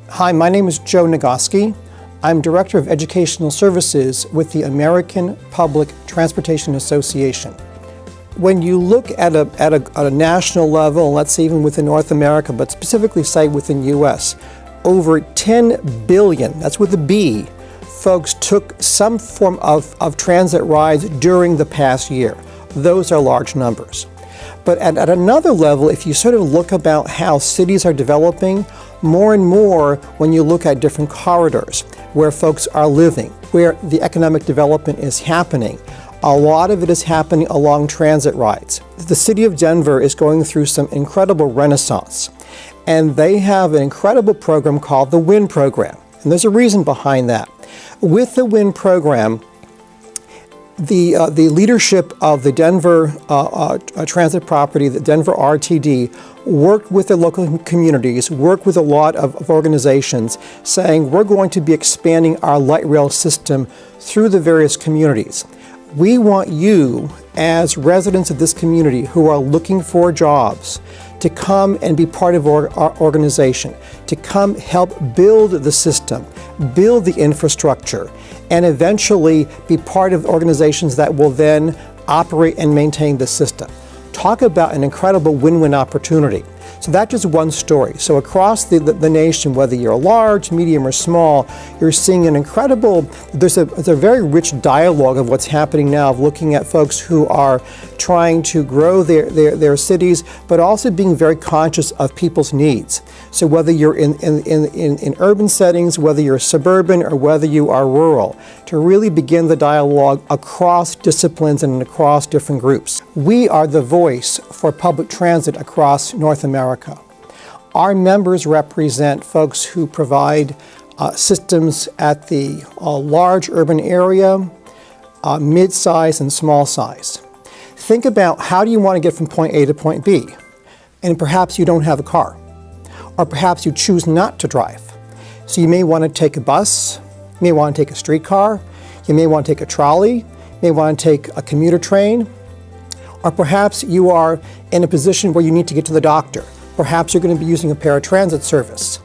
Hi, my name is Joe Niegoski. I'm Director of Educational Services with the American Public Transportation Association. When you look at a national level, let's say even within North America, but specifically say within US, over 10 billion, that's with a B, folks took some form of transit rides during the past year. Those are large numbers. But at another level, if you sort of look about how cities are developing, more and more when you look at different corridors where folks are living, where the economic development is happening, a lot of it is happening along transit rides. The city of Denver is going through some incredible renaissance, and they have an incredible program called the WIN program. And there's a reason behind that. With the WIN program, the leadership of the Denver transit property, the Denver RTD, worked with the local communities, worked with a lot of organizations, saying we're going to be expanding our light rail system through the various communities. We want you, as residents of this community who are looking for jobs, to come and be part of our organization, to come help build the system, build the infrastructure, and eventually be part of organizations that will then operate and maintain the system. Talk about an incredible win-win opportunity. So that's just one story. So across the nation, whether you're large, medium, or small, you're seeing an incredible, there's a very rich dialogue of what's happening now, of looking at folks who are trying to grow their cities, but also being very conscious of people's needs. So whether you're in urban settings, whether you're suburban, or whether you are rural, to really begin the dialogue across disciplines and across different groups. We are the voice for public transit across North America. Our members represent folks who provide systems at the large urban area, mid-size and small size. Think about how do you want to get from point A to point B, and perhaps you don't have a car, or perhaps you choose not to drive. So you may want to take a bus, you may want to take a streetcar, you may want to take a trolley, you may want to take a commuter train, or perhaps you are in a position where you need to get to the doctor. Perhaps you're going to be using a paratransit service.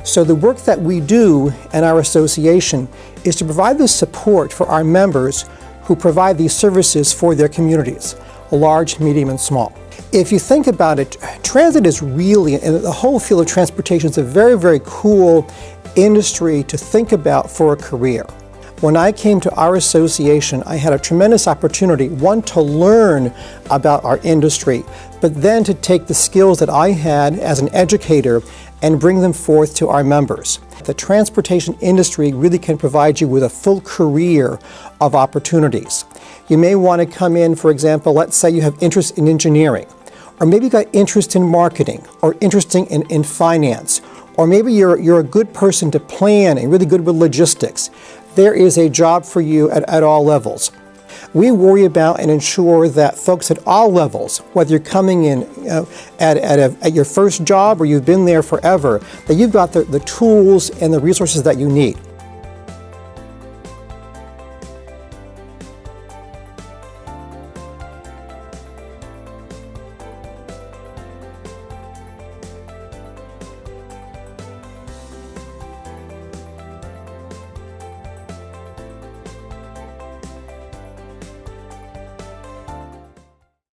So the work that we do in our association is to provide the support for our members who provide these services for their communities, large, medium, and small. If you think about it, transit is really, and the whole field of transportation is a very, very cool industry to think about for a career. When I came to our association, I had a tremendous opportunity, one, to learn about our industry, but then to take the skills that I had as an educator and bring them forth to our members. The transportation industry really can provide you with a full career of opportunities. You may want to come in, for example, let's say you have interest in engineering, or maybe you got interest in marketing, or interest in finance, or maybe you're a good person to plan and really good with logistics. There is a job for you at all levels. We worry about and ensure that folks at all levels, whether you're coming in at your first job or you've been there forever, that you've got the tools and the resources that you need.